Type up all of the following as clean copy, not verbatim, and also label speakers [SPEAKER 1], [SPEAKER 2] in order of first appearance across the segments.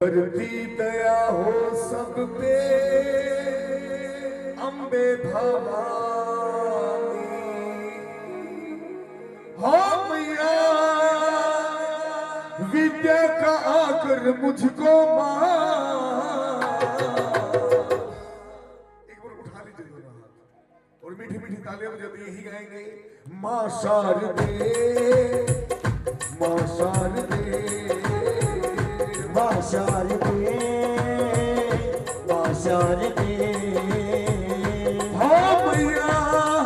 [SPEAKER 1] करती दया हो सब पे अम्बे भवानी। हाँ मैया विद्या का आकर मुझको मां। एक बार उठा लीजिए दोनों हाथ और मीठी मीठी तालियां जब यही गाएंगे। मां शारदे मां शारदे
[SPEAKER 2] मां शारदे मां शारदे।
[SPEAKER 1] हाँ मैया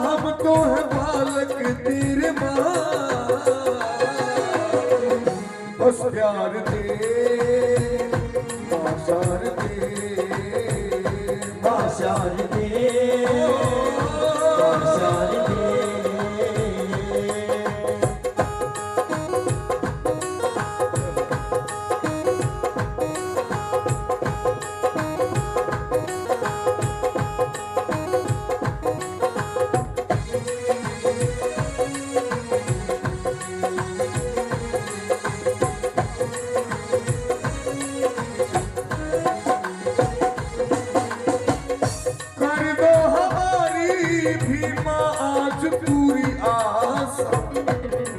[SPEAKER 1] हम तो है बालक तेरे माँ बस प्यार दे मां शारदे
[SPEAKER 2] मां शारदे मां शारदे।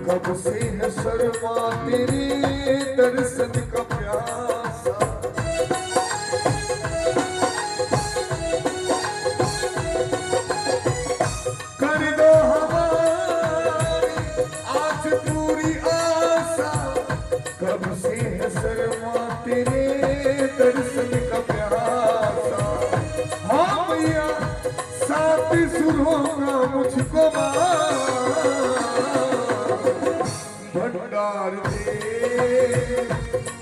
[SPEAKER 1] कब से है शर्मा तेरे दर्शन का प्यासा। कर दो हमारी आज पूरी आशा। कब से है शर्मा तेरे दर्शन का प्यासा। हाँ भैया सात सुरों का मुझको भंडार दे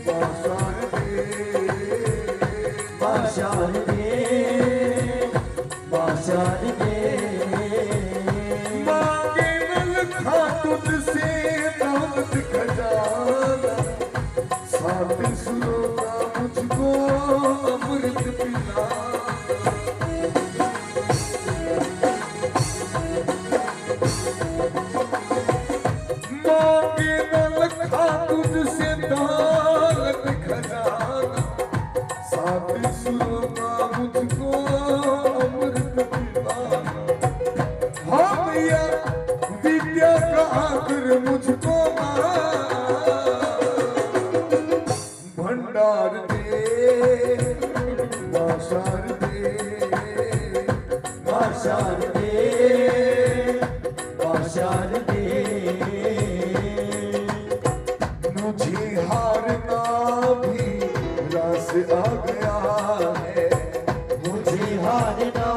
[SPEAKER 1] मां शारदे
[SPEAKER 2] मां शारदे मां शारदे।
[SPEAKER 1] मांगे नल खा तुझसे दौलत खजाना। सात सुरों का मुझको अमृत पिला। तुझसे दौलत खजाना। सात सुरों का मुझको अमृत पिलाना। हाँ भैया विद्या का आकर मुझको भंडार दे मां शारदे
[SPEAKER 2] मां शारदे मां शारदे।
[SPEAKER 1] मुझे हारना भी रास आ गया है।
[SPEAKER 2] मुझे हारना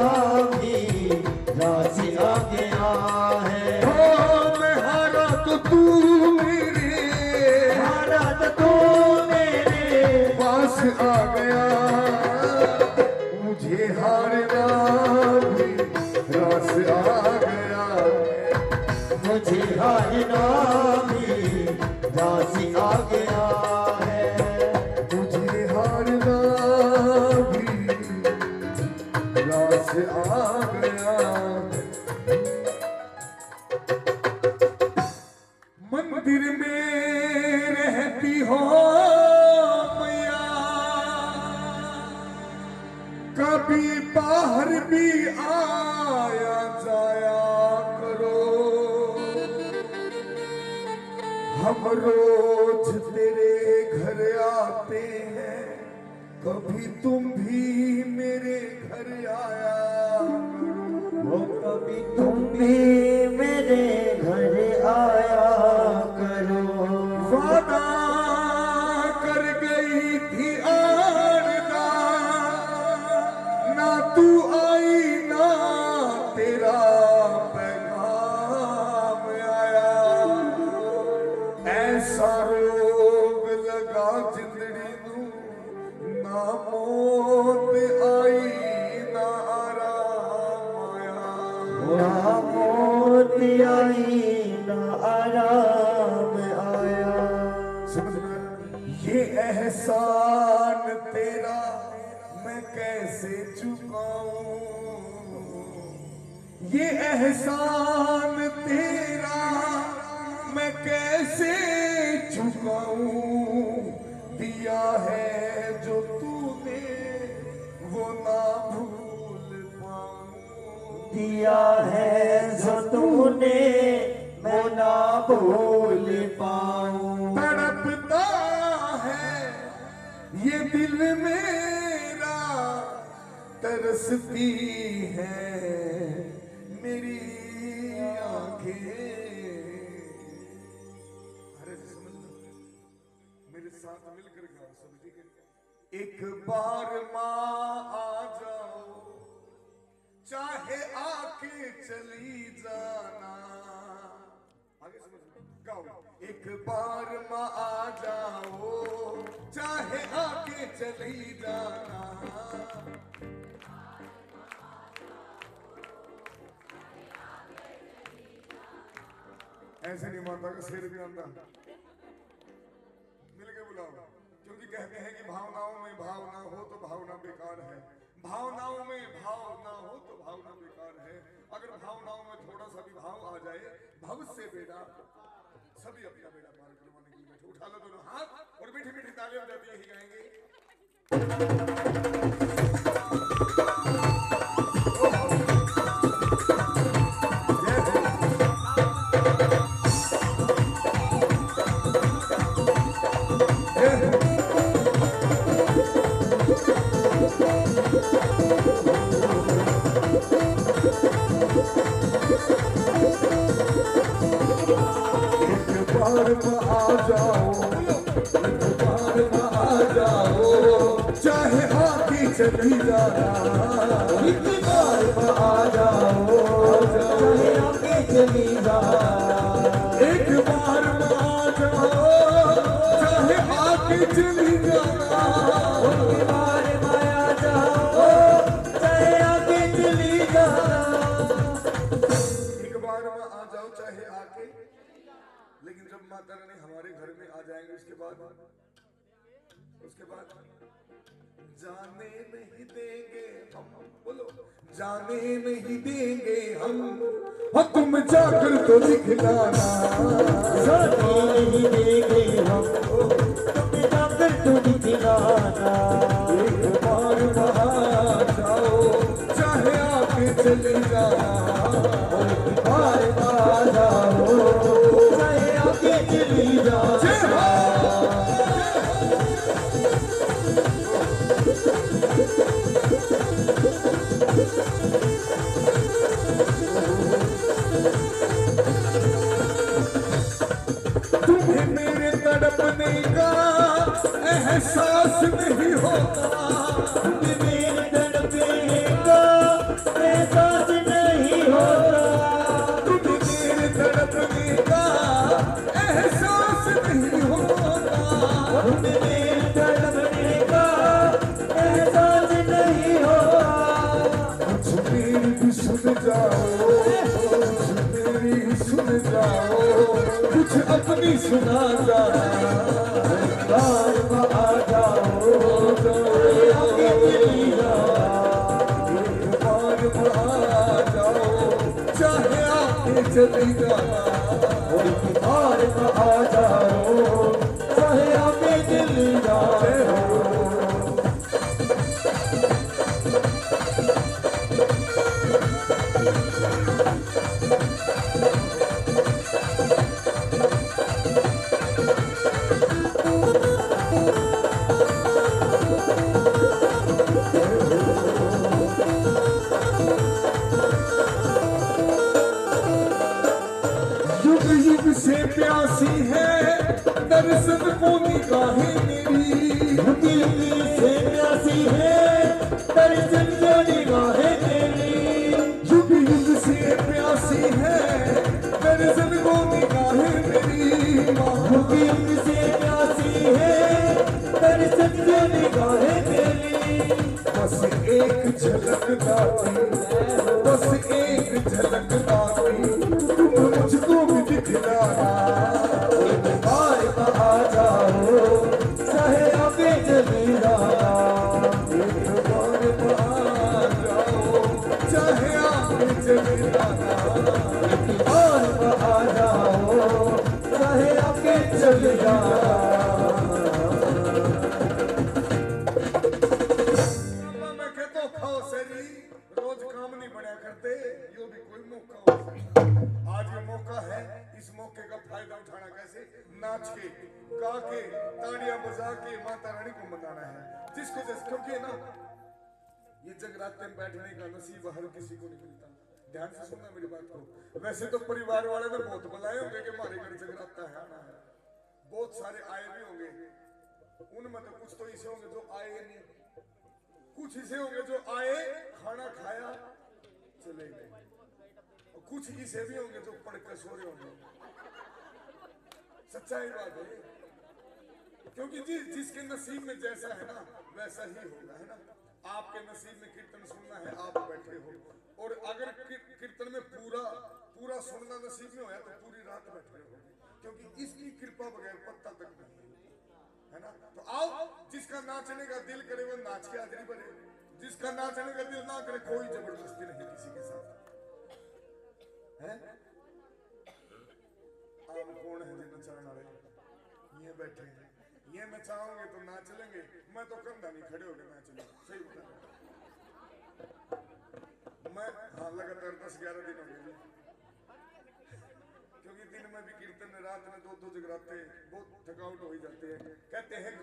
[SPEAKER 2] भी रास आ गया है।
[SPEAKER 1] मैं हारा तो तू मेरे
[SPEAKER 2] हारा तो तू मेरे
[SPEAKER 1] पास आ गया। मुझे हारना भी रास आ गया।
[SPEAKER 2] मुझे हारना भी रास आ गया है।
[SPEAKER 1] मुझे हारना भी रास आ गया। मंदिर में रहती हो मैया कभी बाहर भी आया जाया करो। हम रोज तेरे घर आते हैं कभी तुम भी मेरे घर आया करो।
[SPEAKER 2] कभी तुम भी मेरे घर आया करो।
[SPEAKER 1] वादा कर गई थी आरदा ना तू आई ना तेरा पैगाम आया। ऐसा रोग लगा जिंदड़ी नू ना मौत आई ना आराम आया।
[SPEAKER 2] ना मौत आई ना आराम आया।
[SPEAKER 1] ये एहसान तेरा मैं कैसे चुकाऊं। ये एहसान तेरा मैं कैसे चुकाऊं। दिया है जो
[SPEAKER 2] दिया है जो तूने मैं ना भूल पाऊं।
[SPEAKER 1] तड़पता है ये दिल मेरा, तरसती है मेरी आंखें। अरे समझ लो, मेरे साथ मिलकर गाओ सब, ठीक है। एक बार माँ आ जाओ, चाहे आके चली जाना। आगे समझ लो, गाओ। एक बार माँ आ जाओ, चाहे आके चली जाना। ऐसे नहीं माता का शेर भी आता, मिलके बुलाओ। क्योंकि कहते हैं कि भावनाओं में भाव ना हो तो भावना बेकार है, भावनाओं में भाव ना हो तो भावना बेकार है। अगर भावनाओं में थोड़ा सा भी भाव आ जाए, भव से बेटा सभी अपना बेड़ा पार करवाने के लिए बैठे। उठा लो दोनों हाथ और मीठी मीठी तालियां बजाते यही चली जाना।
[SPEAKER 2] एक बार आ जाओ, चाहे आके चली जाना।
[SPEAKER 1] एक बार आ जाओ, चाहे आके चली जाना।
[SPEAKER 2] एक बार आ जाओ, चाहे आके चली जाना।
[SPEAKER 1] एक बार आ जाओ चाहे आके, लेकिन जब माता रानी हमारे घर में आ जाएंगे उसके बाद जाने नहीं देंगे हम। बोलो, जाने नहीं देंगे हम। हाँ तुम जाकर तो दिखलाना।
[SPEAKER 2] जाने नहीं देंगे हम, तुम जाकर तो दिखलाना।
[SPEAKER 1] एक बार आ जाओ, चाहे आके चले जाना।
[SPEAKER 2] एक बार आ जाओ, चाहे आके चली जाना।
[SPEAKER 1] तुम्हें मेरे तड़पने का एहसास नहीं होता।
[SPEAKER 2] तुम्हें मेरे तड़पने का एहसास नहीं होता।
[SPEAKER 1] तुम्हें मेरे तड़पने का एहसास नहीं होता।
[SPEAKER 2] तुम्हें मेरे तड़पने का एहसास नहीं होता।
[SPEAKER 1] कुछ मेरी भी सुन जाओ, कुछ मेरी ही सुन जाओ, कुछ अपनी सुना जाना।
[SPEAKER 2] एक बार आ जाओ, आके चली जाना।
[SPEAKER 1] एक बार आ जाओ, चाहे आके चली जाना।
[SPEAKER 2] एक बार आ जाओ, चाहे आके चली जाना।
[SPEAKER 1] युग युग से प्यासी है दर्शन को निगाहें मेरी।
[SPEAKER 2] युग युग से प्यासी है दर्शन को निगाहें तेरी।
[SPEAKER 1] युग युग से प्यासी है दर्शन को निगाहें मेरी।
[SPEAKER 2] युग युग से प्यासी है दर्शन को निगाहें तेरी।
[SPEAKER 1] बस एक झलक दाती, बस एक झलक दाती, तुम मुझको भी दिखलाना।
[SPEAKER 2] एक बार आ जाओ, चाहे आके चली जाना।
[SPEAKER 1] एक बार आ जाओ, चाहे आके चले जाना।
[SPEAKER 2] एक बार आ जाओ, चाहे आके चली जाना।
[SPEAKER 1] मैं कहता हूँ खाओ सही, रोज काम नहीं बढ़िया करते। नाच के गा के ताड़ियां बजा के माता रानी को मनाना है। जिसको क्योंकि है ना ये जगराते में बैठने का नसीब हर किसी को नहीं मिलता। ध्यान से सुनना मेरी बात को। वैसे तो परिवार वाले ने बहुत बुलाए होंगे कि हमारे घर जगराता है, आना है, बहुत सारे आए भी होंगे। उनमें तो कुछ तो ऐसे होंगे जो आए नहीं, कुछ ऐसे होंगे जो आए खाना खाया चले गए, और कुछ ऐसे भी होंगे जो पढ़ के सो रहे होंगे। सच्चाई बात है, क्योंकि जिसके नसीब में जैसा है ना वैसा ही होगा, है ना। आपके नसीब में कीर्तन सुनना है, आप बैठे हो, और अगर कीर्तन में पूरा सुनना नसीब में होया तो पूरी रात बैठे हो, क्योंकि इसकी कृपा बगैर पत्ता तक नहीं, है ना। तो आओ, जिसका नाचने का दिल करे वो नाच के हाजिरी भरे, जिसका नाचने का दिल ना करे कोई जबरदस्ती नहीं किसी के साथ, है। आप कौन है जो नचाने वाले? ये बैठे हैं, ये नचाओगे तो नाच लेंगे, मैं तो कंधा नहीं खड़े होकर नाच लूंगा। सही बता मैं, हाँ लगातार 10-11 दिन हो गए, क्योंकि दिन में भी कीर्तन, रात में 2-2 जगराते, बहुत थकावट हो ही जाती है। कहते हैं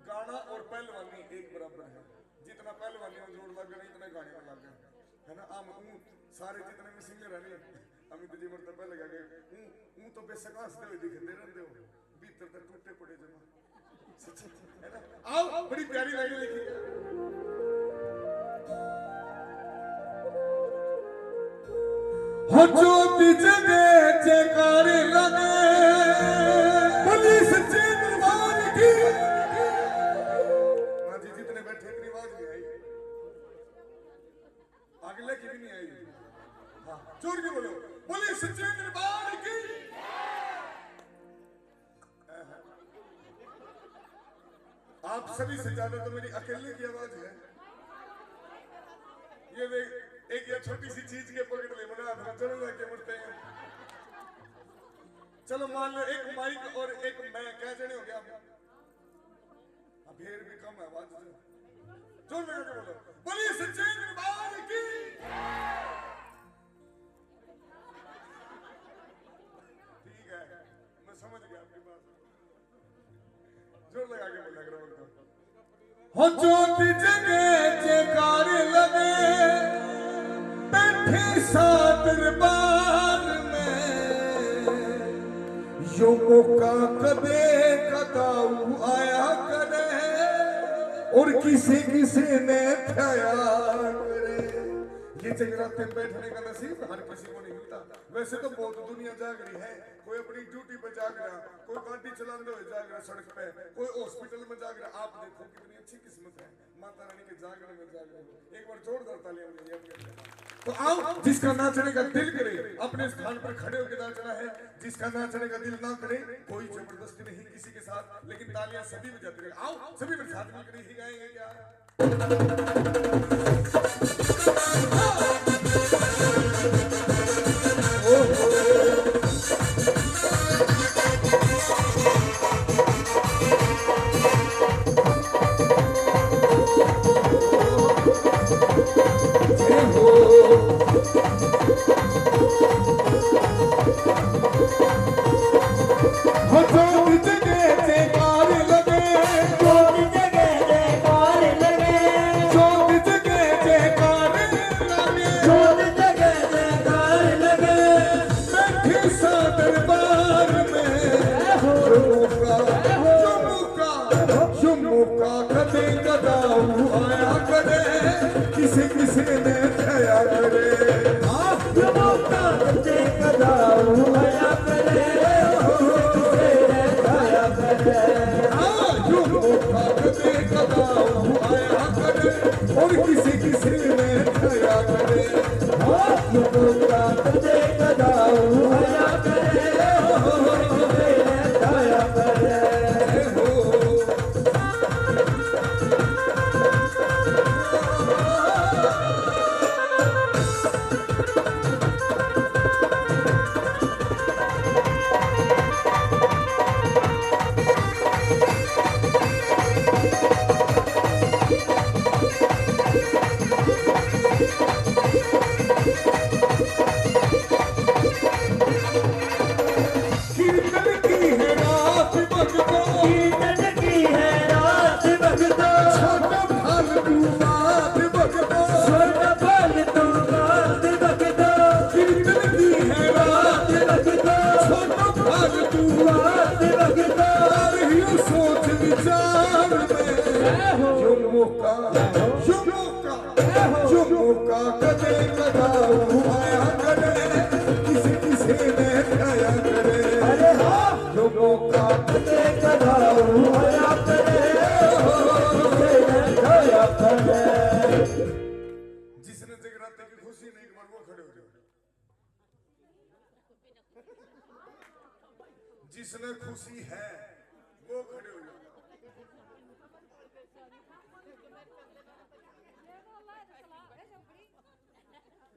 [SPEAKER 1] गाना और पहलवानी एक बराबर है, जितना पहलवानी में जोर लग गया इतना गाने में लग गया, है ना। आम सारे जितने भी सिंगर है अमित जी मरता पहले गा गए तो बेशक हंसते हुए दिखते रहते हो, भीतर तक टूटे पड़े जमा, है ना। आओ, बड़ी प्यारी लाइन लिखी है। हो ज्योति जगे जयकारे लगे, बोली सच्चे दरबार की। हाँ जी, जितने बैठे इतनी आवाज नहीं आई, अगले की भी नहीं आई। हाँ, जोर के बोलो, बोली सच्चे दरबार की। आप सभी से ज्यादा तो मेरी अकेले की आवाज है। ये देख, एक या छोटी सी चीज के पकड़ ले बना था, चलो लेके मुड़ते हैं। चलो मान लो एक माइक और एक मैं, क्या जने हो गया? अब फिर भी कम है आवाज, जोर लगा के बोलो, बोलिए सच्चे दरबार की। ठीक है, मैं समझ गया आपकी बात, जोर लगा के बोला करो। हो ज्योति जगे जयकारे लगे, बैठे साथ दरबार में, यो मौका कदे कदाऊ आया करे, और किसी ने ठाया करे। ये जगराते में बैठने का नसीब हर किसी को नहीं मिलता। वैसे तो बहुत दुनिया जाग रही है, कोई अपनी ड्यूटी पे जाग रहा, कोई गाड़ी चलाते हुए जाग रहा सड़क पे, कोई हॉस्पिटल में जाग रहा। आप देखो कितनी अच्छी किस्मत है माता रानी के जागने में जाग रहे। एक बार जोरदार तालियां बजाइए। तो आओ, जिसका नाचने का दिल करे अपने स्थान पर खड़े होकर नाचना है, जिसका नाचने का दिल ना करे कोई जबरदस्ती नहीं किसी के साथ, लेकिन तालियां सभी बजाते रहे। आओ, सभी मेरे साथ मिलकर ही गाएंगे क्या? किसी ने ठाया करे, और किसी ने ठाया करे। झुमुका झुमुका झुमुका कदे कदाऊ आया करे किसी किसी ने खाया करे
[SPEAKER 2] अरे हाँ झुमुका कदे कदाऊ आया करे किसी ने खाया करे
[SPEAKER 1] जिसने जगराते की खुशी नहीं एक बार वो खड़े हो जाओ जिसने खुशी है वो खड़े हो जाओ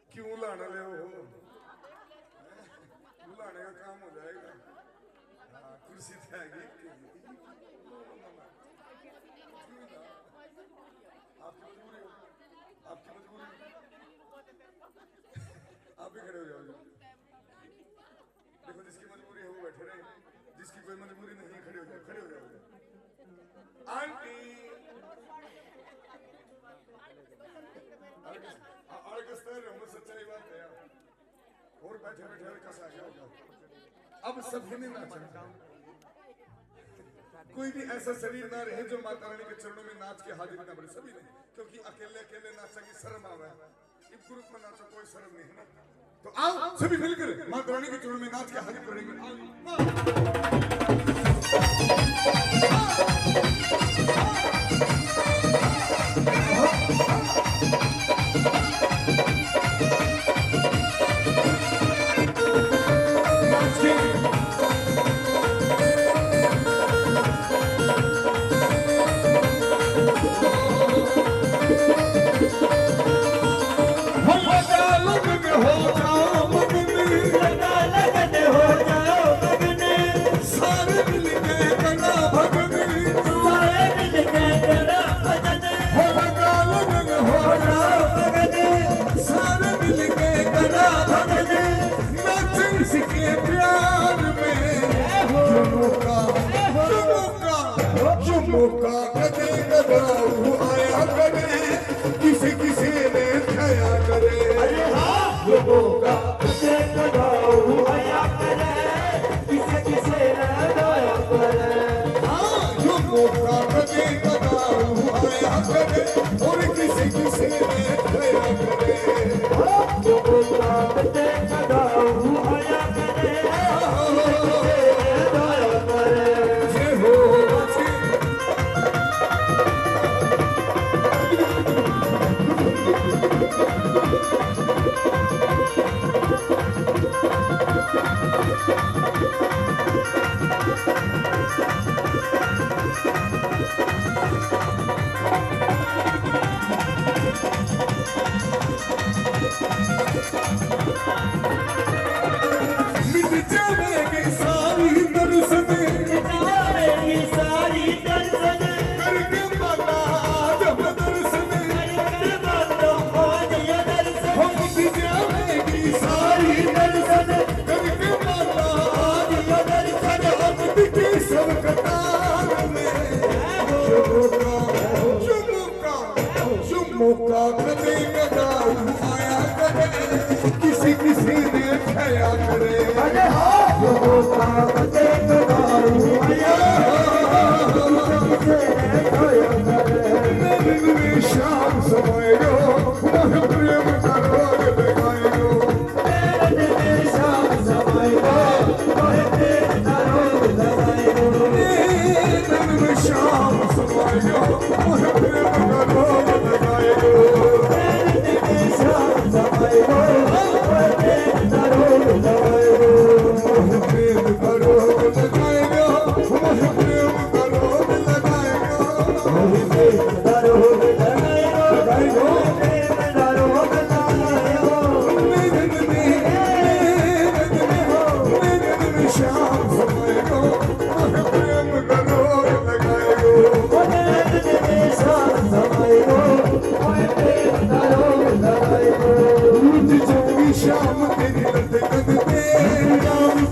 [SPEAKER 1] क्यों लाना ले हो लाने का काम हो जाएगा कुर्सी थे आगे आपकी मजबूरी हो आपकी मजबूरी आप भी खड़े हो जाओ देखो जिसकी मजबूरी है वो बैठे रहे जिसकी कोई मजबूरी नहीं है खड़े हो जाओ आंटी सच्चाई बात है और बैठे बैठे कसा गया अब सभी ने नाचा कोई भी ऐसा शरीर ना रहे जो माता रानी के चरणों में नाच के हाजिर ना बने सभी ने क्योंकि अकेले अकेले नाचा की शर्म आवे इस ग्रुप में नाचो कोई शर्म नहीं है ना तो आओ सभी मिलकर माता रानी के चरणों में नाच के हाजिर करेंगे झुमुका कदे कदाऊ आया करे किसी किसी ने खाया करे
[SPEAKER 2] अरे हाँ झुमुका कदे कदाऊ आया करे किसी किसी ने खाया करे
[SPEAKER 1] हाँ झुमुका कदे कदाऊ आया करे और किसी किसी ने खाया करे
[SPEAKER 2] हाँ झुमुका कदे कदाऊ आया करे
[SPEAKER 1] झुमुका कदे कदाऊ आया करे किसी किसी ने खाया करे
[SPEAKER 2] अरे हाँ झुमुका कदे कदाऊ आया किसी ने खाया करे
[SPEAKER 1] शाम समय गो मोह प्रेम का रोग लगाएगो
[SPEAKER 2] मेरे शाम समय गो मोह प्रेम का रोग लगाएगो
[SPEAKER 1] शाम समय गो मोह प्रेम का रोग लगाएगो
[SPEAKER 2] शाम समय गो मोह प्रेम का रोग लगाएगो
[SPEAKER 1] मोह प्रेम का रोग लगाएगो मोह प्रेम का रोग लगाएगो
[SPEAKER 2] मोह प्रेम का रोग लगाएगो प्रेम का रोग लगाएगो
[SPEAKER 1] शाम समय गो मोह प्रेम का रोग लगाएगो
[SPEAKER 2] शाम समय गो मोह प्रेम का रोग लगाएगो
[SPEAKER 1] जंगी शाम तेरी लत कदते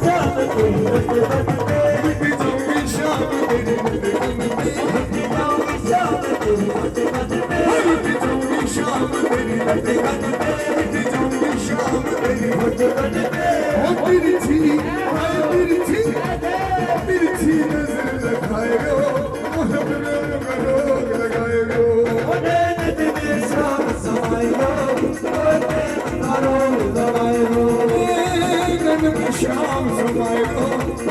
[SPEAKER 2] शाम तेरी लत कदते
[SPEAKER 1] जंगी शाम तेरी लत कदते
[SPEAKER 2] शाम तेरी लत कदते
[SPEAKER 1] श्याम समाए तो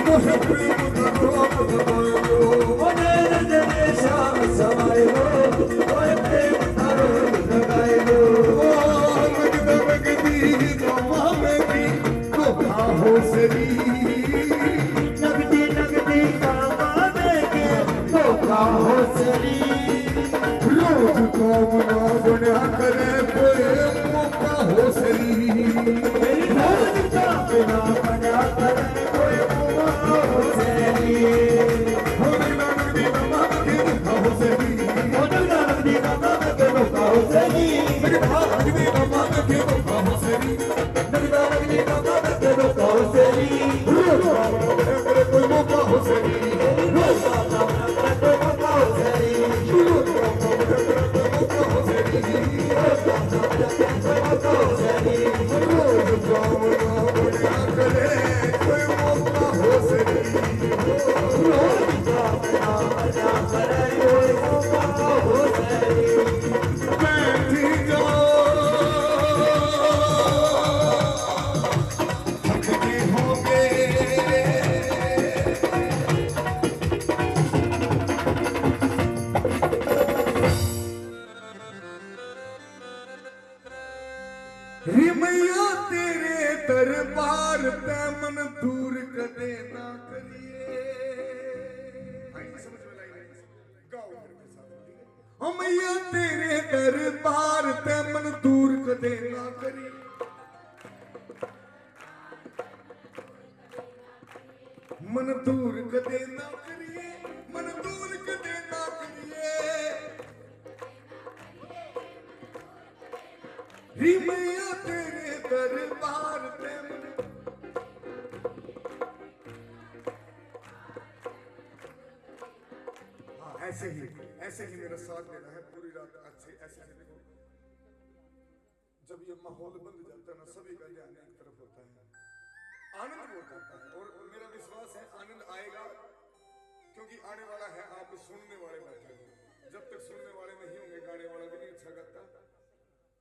[SPEAKER 1] मोहे प्रेम का रोग दबायो
[SPEAKER 2] मेरे श्याम समाए हो मोहे प्रेम का रोग लगायो
[SPEAKER 1] लगदी गवा में भी धोखा हो सरी
[SPEAKER 2] लगदी गवा में के धोखा हो सरी
[SPEAKER 1] रोज काम ना बना करे कोई मौका हो सरी
[SPEAKER 2] मेरी रोज काम ना बना करे कोई मौका हो सरी
[SPEAKER 1] लगदी गवा में धोखा हो सरी
[SPEAKER 2] लगदी गवा में के धोखा हो सरी
[SPEAKER 1] मेरे भाग लगदी गवा में धोखा हो सरी
[SPEAKER 2] लगदी गवा में के धोखा हो सरी
[SPEAKER 1] रोज काम ना बना करे कोई मौका हो सरी
[SPEAKER 2] रोज काम ना बना करे कोई मौका हो सरी
[SPEAKER 1] रोज काम ना बना करे कोई मौका हो सरी
[SPEAKER 2] रोज काम ना बना करे कोई मौका हो सरी
[SPEAKER 1] रोज काम ना बना करे कोई मौका हो सरी
[SPEAKER 2] रोज काम ना बना करे कोई मौका हो सरी
[SPEAKER 1] बैठी जाओ थकते होंगे मैया तेरे दरबार पे मन दूर कदे ना करिए समझ में लाई गाओ मेरे साथ ओ मैया तेरे दरबार पे मन दूर कदे ना करिए मन दूर कदे ना करिए मन दूर कदे ना करिए री मैया तेरे दरबार पे हाँ ऐसे ही मेरा साथ देना है पूरी रात अच्छे ऐसे ही देखो जब ये माहौल बंद जाता है ना सभी का ध्यान एक तरफ होता है आनंद हो जाता है और मेरा विश्वास है आनंद आएगा क्योंकि आने वाला है आप सुनने वाले बैठे हो जब तक सुनने वाले नहीं होंगे गाने वाला भी नहीं अच्छा गाता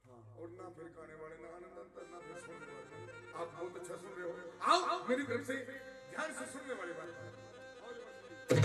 [SPEAKER 1] हाँ और ना फिर गाने वाले ना आनंद आता ना फिर सुनने वाले आप बहुत अच्छा सुन रहे हो आओ मेरी तरफ से ध्यान से सुनने वाली बात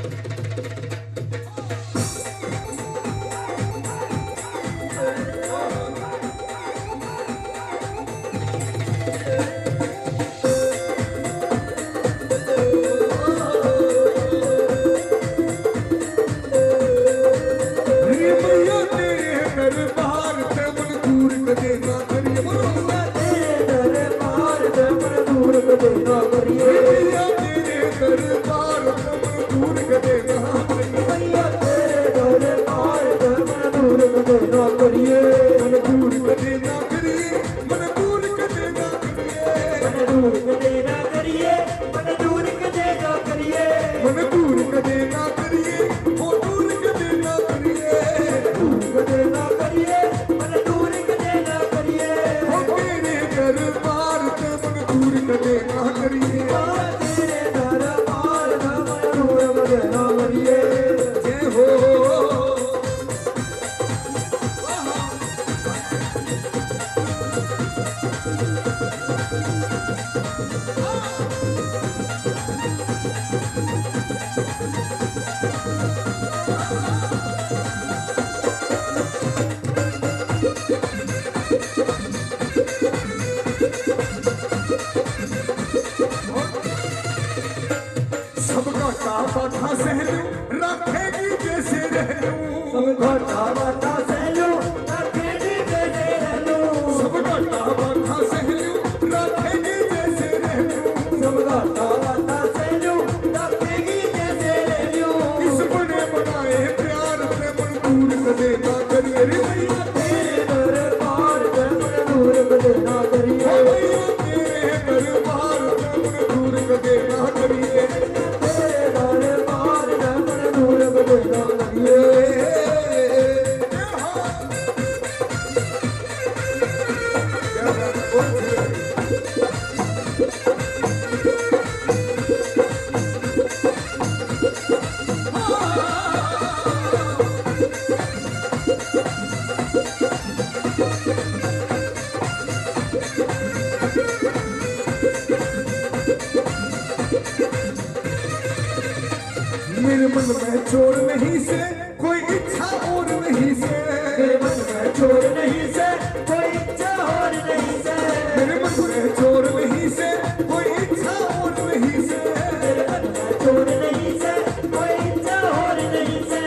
[SPEAKER 1] मन में चोर नहीं से कोई इच्छा और नहीं से,
[SPEAKER 2] मेरे मन में चोर नहीं से कोई इच्छा और नहीं से,
[SPEAKER 1] मेरे मन में चोर नहीं से कोई इच्छा और नहीं से,
[SPEAKER 2] मेरे मन में चोर नहीं से कोई इच्छा और नहीं से।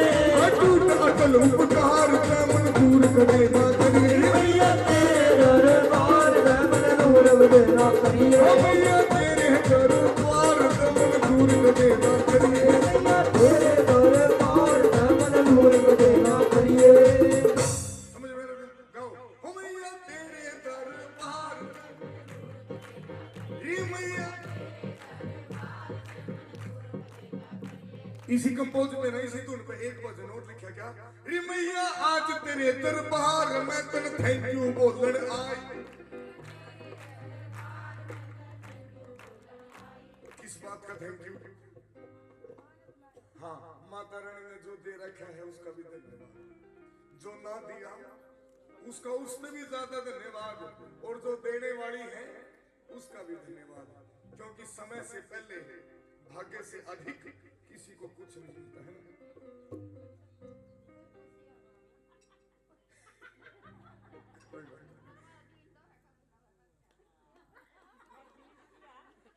[SPEAKER 1] अटूट अटल उपकार का मन दूर करे ना करिए,
[SPEAKER 2] मैया तेरे दरबार में मन दूर देना करिए,
[SPEAKER 1] मैया तेरे दरबार का मन दूर करे ना करिए,
[SPEAKER 2] मैया तेरे दरबार में मन दूर देना करिए।
[SPEAKER 1] समझ में गाओ, हो मैया तेरे दरबार री मैया। इसी कंपोज में नहीं, इसी धुन पे एक बार नोट लिखा क्या, री मैया आज तेरे दरबार में तन थैंक यू बोलन आई। किस बात का थैंक यू? हाँ, माता रानी ने जो दे रखा है उसका भी धन्यवाद, जो ना दिया उसका उससे भी ज्यादा धन्यवाद, और जो देने वाली है उसका भी धन्यवाद, क्योंकि समय से पहले भाग्य से अधिक किसी को कुछ नहीं मिलता है।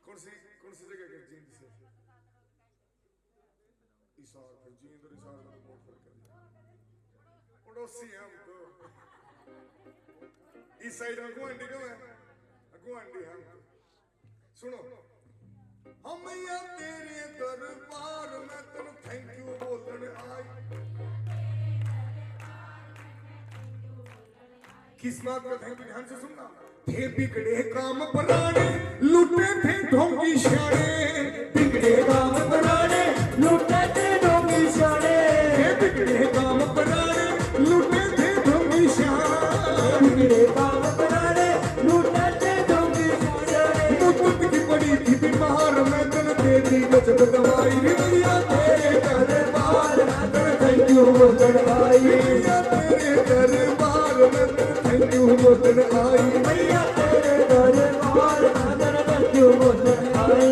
[SPEAKER 1] कौन सी जगह के जींद से इशार पे जींद और इशार में बहुत फर्क है। पड़ोसी हैं हम तो, इस साइड में गुआंढी क्यों है? गुआंढी हम। सुनो, हम मैया तेरे दरबार में तेन थैंक यू बोलन आई। किस बात का थैंक यू? ध्यान से सुनना। थे बिगड़े काम बनाने लुटे थे ढोंगी शाने,
[SPEAKER 2] बिगड़े काम बनाने लूटे थे ढोंगी शाने,
[SPEAKER 1] थे बिगड़े काम बनाने लुटे थे ढोंगी शाने,
[SPEAKER 2] बिगड़े काम बनाने लूटे थे ढोंगी शाने।
[SPEAKER 1] मुद्दत की पड़ी थी बीमार मैं तन दे दी गजब दवाई, मैया तेरे
[SPEAKER 2] दरबार में तेन थैंक यू बोलन आई,
[SPEAKER 1] मैया तेरे दरबार में तन थैंक यू बोलन आई।
[SPEAKER 2] मैया तेरे दरबार में तेन थैंक यू बोलन आई।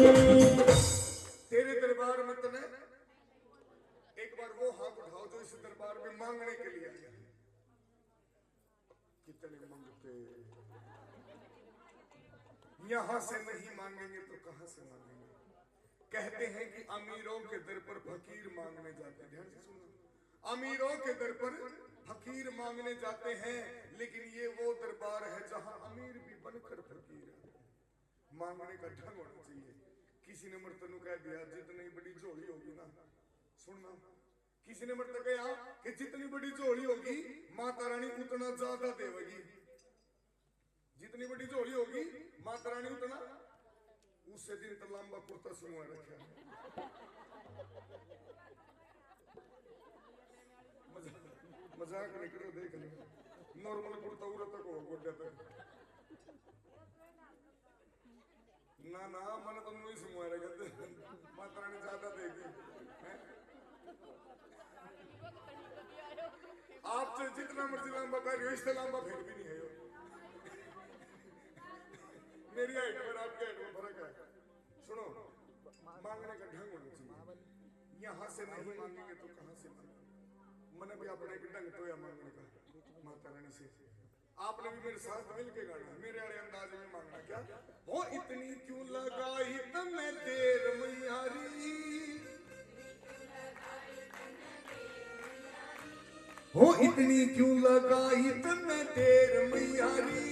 [SPEAKER 1] तेरे दरबार में तने एक बार वो हाथ उठाओ जो इस दरबार में मांगने के लिए आया है। कितने मांगते, यहां से नहीं मांगेंगे तो कहां से मांगेंगे? कहते हैं कि अमीरों के दर पर फकीर मांगने जाते हैं। ध्यान से सुनो, अमीरों के दर पर फकीर मांगने जाते हैं, लेकिन ये वो दरबार है जहां अमीर भी बनकर फकीर है। मांगने का ढंग होना चाहिए। किसी ने मर्तनु कह दिया जितनी बड़ी झोली होगी ना, सुनना, किसी ने मर्त कहा कि जितनी बड़ी झोली होगी माता रानी उतना ज्यादा देवेगी, जितनी बड़ी झोली होगी माता रानी उतना। उससे दिन तो लंबा कुर्ता सुनवा रखा, मजाक नहीं करो, देख लो नॉर्मल कुर्ता उरा तक हो गोड्या तक ना ना, मन तो नहीं सुनवा रखा, माता रानी ज्यादा देगी। आपसे जितना मर्जी लंबा कर रही हो इससे लंबा फिर भी नहीं है। मेरी हाइट और आपकी हाइट में फर्क है। सुनो, मांगने का ढंग होना चाहिए। यहाँ से नहीं मांगेंगे तो कहां से मांगेंगे? मैंने भी अपना एक ढंग तोया मांगने का माता रानी से। आपने भी मेरे साथ मिल के गाना, मेरे वाले अंदाज में मांगना। क्या हो इतनी क्यों लगाई तने देर मैयारी, हो इतनी क्यों लगाई तने देर मैयारी,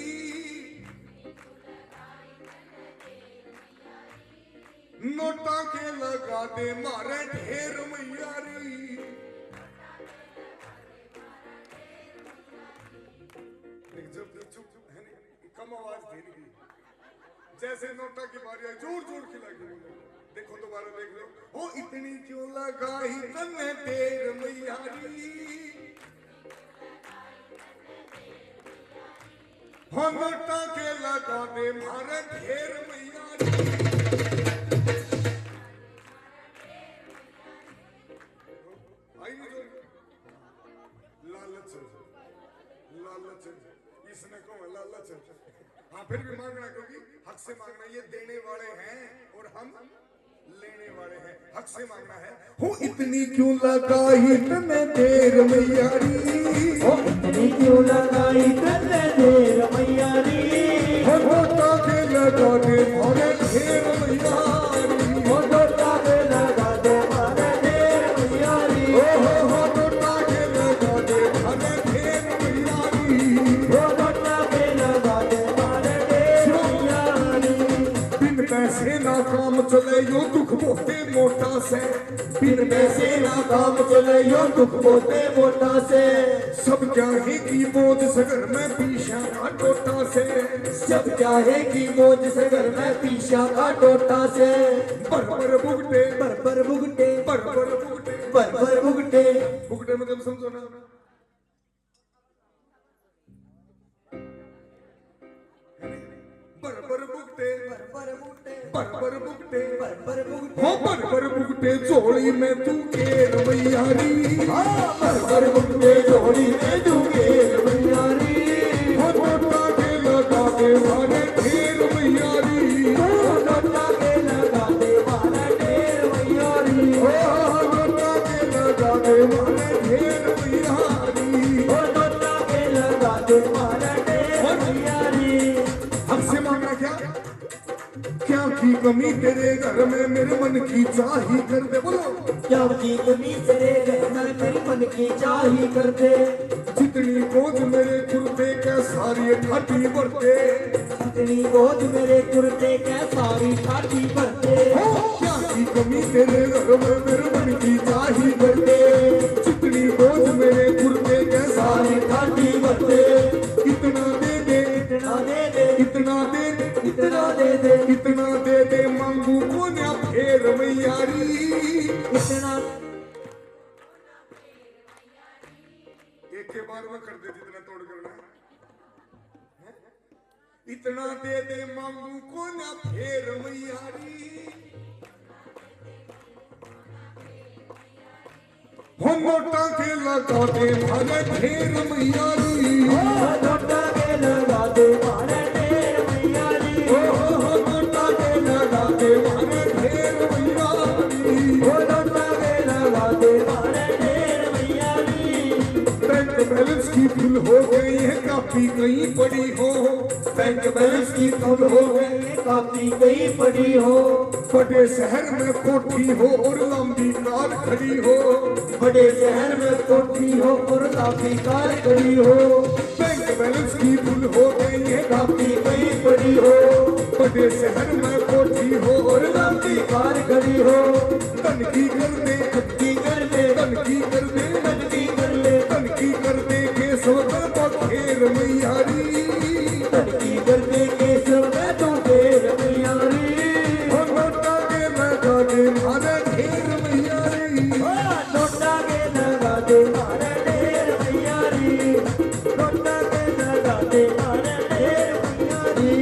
[SPEAKER 1] नोटा के लगा दे मारे ढेर मैयारी। जब चुप है नहीं, कम आवाज देगी, जैसे नोटा की बारी आई जोर जोर की लगी। देखो दोबारा देख लो, हो इतनी क्यों लगाई तने देर मैयारी, हो नोटा के लगा दे मारे ढेर मैयारी। लालच लालच इसने को लालच। हाँ फिर भी मांगना, क्योंकि हक से मांगना। ये देने वाले हैं और हम लेने वाले हैं, हक से मांगना है। हूँ इतनी क्यों लगाई तने देर मैयारी,
[SPEAKER 2] ओ इतनी क्यों लगाई तने देर मैयारी,
[SPEAKER 1] हो लोटा के लगा दे मारे ढेर मैयारी,
[SPEAKER 2] ओ लोटा के लगा दे मारे ढेर मैयारी,
[SPEAKER 1] ओ हो लोटा के लगा दे मारे ढेर मैयारी,
[SPEAKER 2] ओ लोटा के लगा दे मारे ढेर मैयारी।
[SPEAKER 1] बिन पैसे ना काम चले यो दुख मोटे मोटा से,
[SPEAKER 2] बिन पैसे ना काम चले यो दुख मोटे मोटा से,
[SPEAKER 1] सब चाहे की बोझ सगर में पीछा का टोटा से,
[SPEAKER 2] सब चाहे की मौज से घर में पीछा का टोटा से,
[SPEAKER 1] पर भुगटे
[SPEAKER 2] पर भुगटे
[SPEAKER 1] पर भुगटे
[SPEAKER 2] पर भुगटे।
[SPEAKER 1] भुगटे मतलब समझो ना, पर भुगटे
[SPEAKER 2] पर भुगटे
[SPEAKER 1] पर भुगटे
[SPEAKER 2] पर भुगटे।
[SPEAKER 1] हो पर भुगटे झोली में तू केर मैयारी,
[SPEAKER 2] पर भुगटे जोड़ी में डूबे मैयारी,
[SPEAKER 1] हो लोटा के लगा के मारे ढेर मैयारी,
[SPEAKER 2] ओ लोटा के लगा दे मारे ढेर मैयारी,
[SPEAKER 1] हो लोटा के लगा के मारे ढेर मैयारी।
[SPEAKER 2] ओ लोटा के लगा दे मारे ढेर मैयारी।
[SPEAKER 1] हमसे मांगना क्या की कमी तेरे घर में मेरे मन की चाही कर दे, बोलो
[SPEAKER 2] क्या की कमी तेरे घर में मेरी मन की चाही कर दे,
[SPEAKER 1] जितनी बोझ मेरे कुर्ते के सारी ठाटी भरते,
[SPEAKER 2] जितनी बोझ मेरे कुर्ते के सारी ठाठी भरते,
[SPEAKER 1] क्या की कमी तेरे घर में मेरे मन की चाही कर दे, जितनी बोझ मेरे कुर्ते के सारी
[SPEAKER 2] सारी ठाठी भरते।
[SPEAKER 1] इतना दे दे
[SPEAKER 2] इतना दे दे
[SPEAKER 1] इतना दे दे
[SPEAKER 2] इतना दे दे
[SPEAKER 1] इतना दे दे मांगू को ना फेर मैयारी,
[SPEAKER 2] इतना
[SPEAKER 1] एक के बार में कर दे जितना तोड़ करना है। इतना दे दे मांगू को ना फेर मैयारी, हो मोटा के लगा दे मारे ढेर मैयारी,
[SPEAKER 2] लोटा के लगा दे मारे ढेर मैयारी,
[SPEAKER 1] हो मोटा के लगा दे मारे ढेर मैयारी,
[SPEAKER 2] ओ लोटा के लगा दे मारे ढेर मैयारी।
[SPEAKER 1] बैंक बैलेंस की फुल हो गई है काफी कहीं पड़ी हो,
[SPEAKER 2] बैंक बैलेंस की कम हो गई काफी कहीं पड़ी हो,
[SPEAKER 1] बड़े शहर में कोठी हो और लंबी कार खड़ी हो,
[SPEAKER 2] बड़े शहर में कोठी हो और काफी कार खड़ी हो,
[SPEAKER 1] बैंक बैलेंस की फुल हो गई है
[SPEAKER 2] काफी कहीं पड़ी हो,
[SPEAKER 1] बड़े शहर में कोठी हो और लंबी
[SPEAKER 2] कार खड़ी हो।
[SPEAKER 1] तनकी कर दे
[SPEAKER 2] की कर दे
[SPEAKER 1] तनकी कर दे
[SPEAKER 2] तनकी कर ले
[SPEAKER 1] तनकी कर दे के सोकर पखेर मैयारी,
[SPEAKER 2] तनकी कर दे केसव में तू ढेर मैयारी,
[SPEAKER 1] हो लोटा के लगा दे मारे ढेर मैयारी,
[SPEAKER 2] लोटा के लगा दे मारे ढेर मैयारी, लोटा के लगा दे मारे ढेर मैयारी।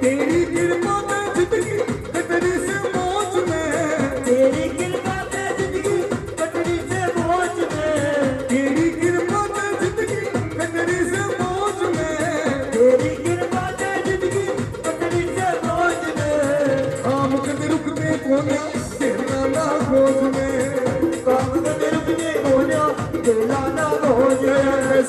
[SPEAKER 1] तेरी कृपा में जिंदगी कतरी से मौज में,
[SPEAKER 2] तेरी कृपा से जिंदगी कटरी से मौज में,
[SPEAKER 1] तेरी कृपा में जिंदगी कतरी से मौज में,
[SPEAKER 2] तेरी कृपा से जिंदगी कटरी से मौज में।
[SPEAKER 1] काम कद रुकते कोन्या तेरा ना गोद में,
[SPEAKER 2] काम कदे रुकने कोन्या दिला ना रोज,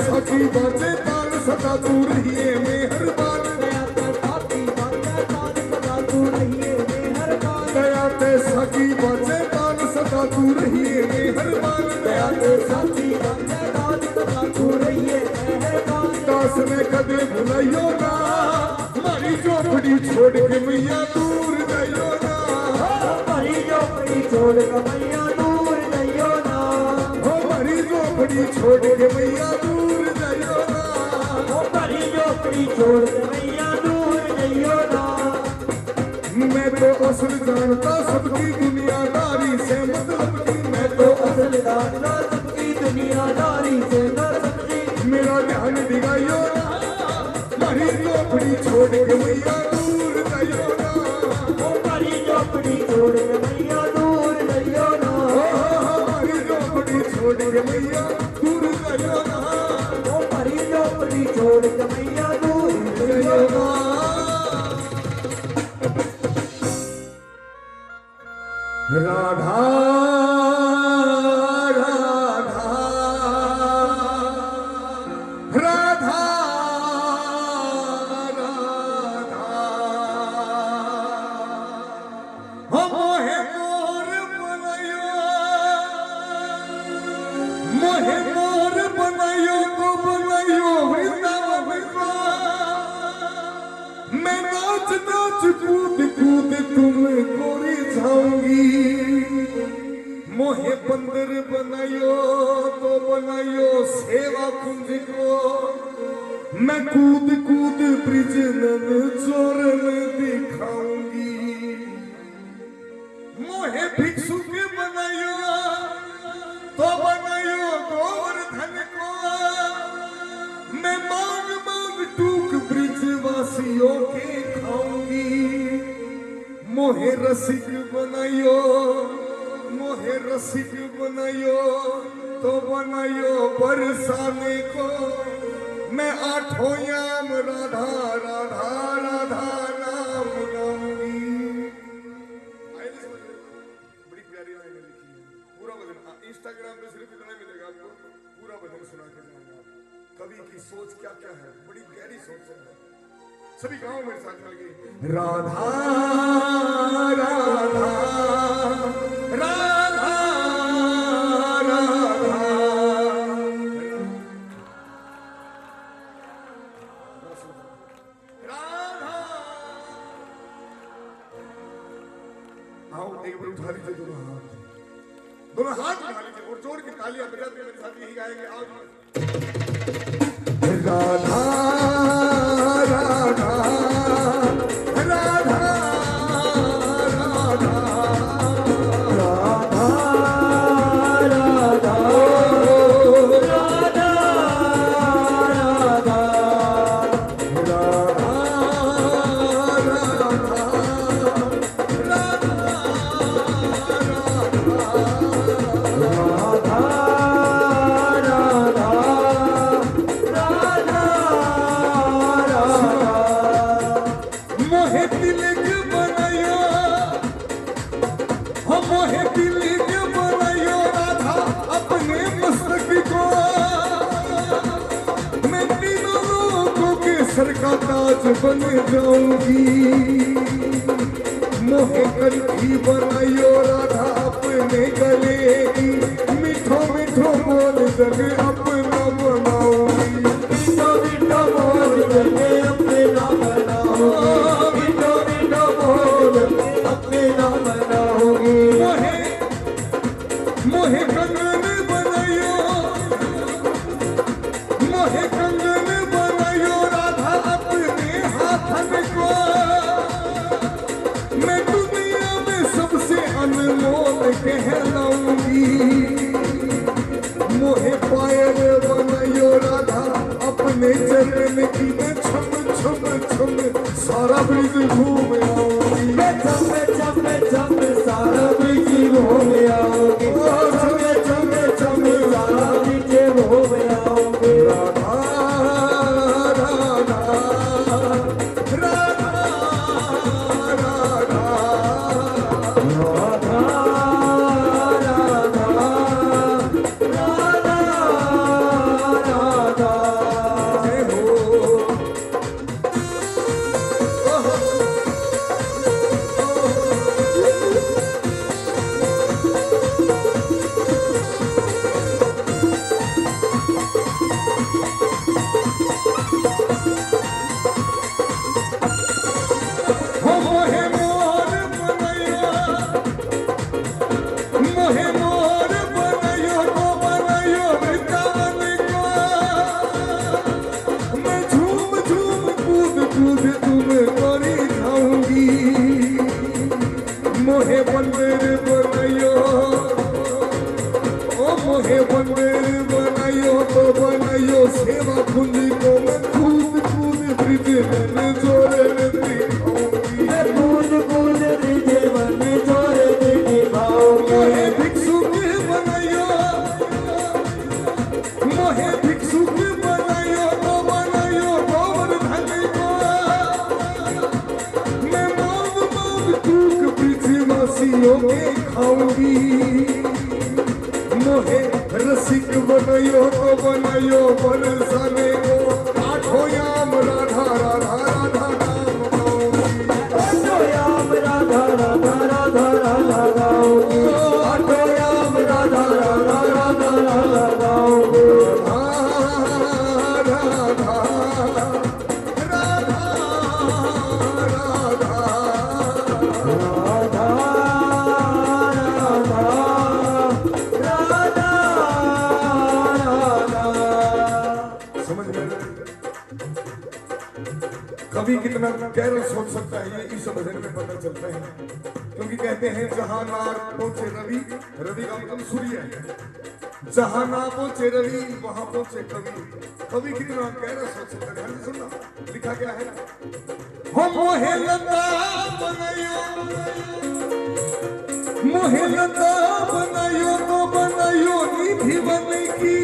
[SPEAKER 1] सखी बाजे ताल सदा तू रहिए मेहरबान,
[SPEAKER 2] गया तो साथी बातें ताज सदा तू रहिए मेहरबान,
[SPEAKER 1] गया ते सखी बाजे ताल सदा तू रहिए मेहरबान,
[SPEAKER 2] गया तो साथी बातें ताज सदा तू रहिए मेहरबान।
[SPEAKER 1] दास ने कदे भुलाइयो ना मारी झोपड़ी छोड़ के मैया दूर जाइयो ना,
[SPEAKER 2] हमारी झोपड़ी छोड़ के मैया दूर जाइयो ना,
[SPEAKER 1] हो मारी झोपड़ी छोड़ के मैया दूर जाइयो ना,
[SPEAKER 2] हमारी झोपड़ी छोड़ के मैया दूर जाइयो ना।
[SPEAKER 1] मैं तो असल जानता सबकी दुनियादारी से मतलब की, मैं
[SPEAKER 2] तो
[SPEAKER 1] तो
[SPEAKER 2] असल जानना सबकी दुनियादारी से न समझी,
[SPEAKER 1] मेरा ध्यान दिगाइयो ना मारी झोपड़ी छोड़ के मैया दूर जाइयो ना,
[SPEAKER 2] हमारी झोपड़ी छोड़ के मैया दूर जाइयो ना,
[SPEAKER 1] हमारी झोपड़ी छोड़ के मैया दूर जाइयो ना,
[SPEAKER 2] हमारी झोपड़ी छोड़ के मैया दूर जाइयो
[SPEAKER 1] जाइयो
[SPEAKER 2] ना।
[SPEAKER 1] ना। सेवा कुंज को मैं कूद कूद ब्रिज नन चोरन दिखाऊंगी। मोहे भिक्षुक बनायो तो बनायो गोवर्धन को, मैं मांग मांग टूक ब्रिज वासियों के खाऊंगी। मोहे रसिक बनायो, मोहे रसिक बनायो तो बनायो बरसाने को, मैं आठों याम राधा राधा राधा नाम गाऊंगी। बड़ी प्यारी लाइन लिखी है, पूरा भजन इंस्टाग्राम पे सिर्फ इतना मिलेगा आपको, पूरा भजन सुना के जाऊंगा। कवि की सोच क्या क्या है, बड़ी गहरी सोच है। सभी गाँव मेरे साथ मिल गए। राधा राधा राधा एक बार उठा लीजिए दोनों हाथ उठा लीजिए और जोड़ के तालियां बजाते मेरे साथ यही गाएंगे। आओ राधा राधा राधा राधा राधा सर का ताज बन जाऊंगी। मोहे कंठी बनायो राधा अपने गले की, मीठो मीठो बोल जगे अपना बनाऊंगी। मीठो मीठो बोल जगे अपना बनाऊंगी। मीठो मीठो बोल अपना बनाऊंगी। मोहे मोहे कंगन बनायो, मोहे कंगन बनायो राधा अपने हाथन को, मैं दुनिया में सबसे अनमोल कहलाऊंगी। मोहे पायल बनायो राधा अपने चरण की, मैं छम छम छम सारा ब्रिज घूम आऊंगी। मैं छम छम छम सारा ब्रिज घूम आऊंगी। छम छम छम सारा ब्रिज घूम आऊंगी। राधा राधा राधा राधा मोहे मंदिर बनायो, ओ मोहे मंदिर बनायो तो बनायो सेवा कुंज को, मैं कूद कूद ब्रिज में जोरे दिखाऊंगी। मैं कूद कूद ब्रिज में जोरे दिखाऊंगी। मोहे भिक्षुक बनायो, मोहे भिक्षुक बनायो तो बनायो गोवर्धन को, मैं मांग मांग टूक ब्रिज वासियों के खाऊंगी। मोहे रसिक बनायो तो बनायो बरसाने को, आठों याम राधा राधा राधा नाम गाऊंगी। आठों याम राधा राधा राधा राधा गाऊंगी। आठों याम राधा राधा राधा राधा गाऊंगी। राधा राधा राधा राधा राधा राधा कवि कितना गहरा सोच सकता है ये इस भजन में पता चलता है, क्योंकि कहते हैं जहां नार पहुंचे रवि, रवि का मतलब सूर्य है, जहां ना पहुंचे रवि वहां पहुंचे कवि। कवि कितना गहरा सोच सकता है, ध्यान से सुनना लिखा क्या है। हो मोहे लता बनायो, मोहे लता बनायो तो बनायो निधि बन की,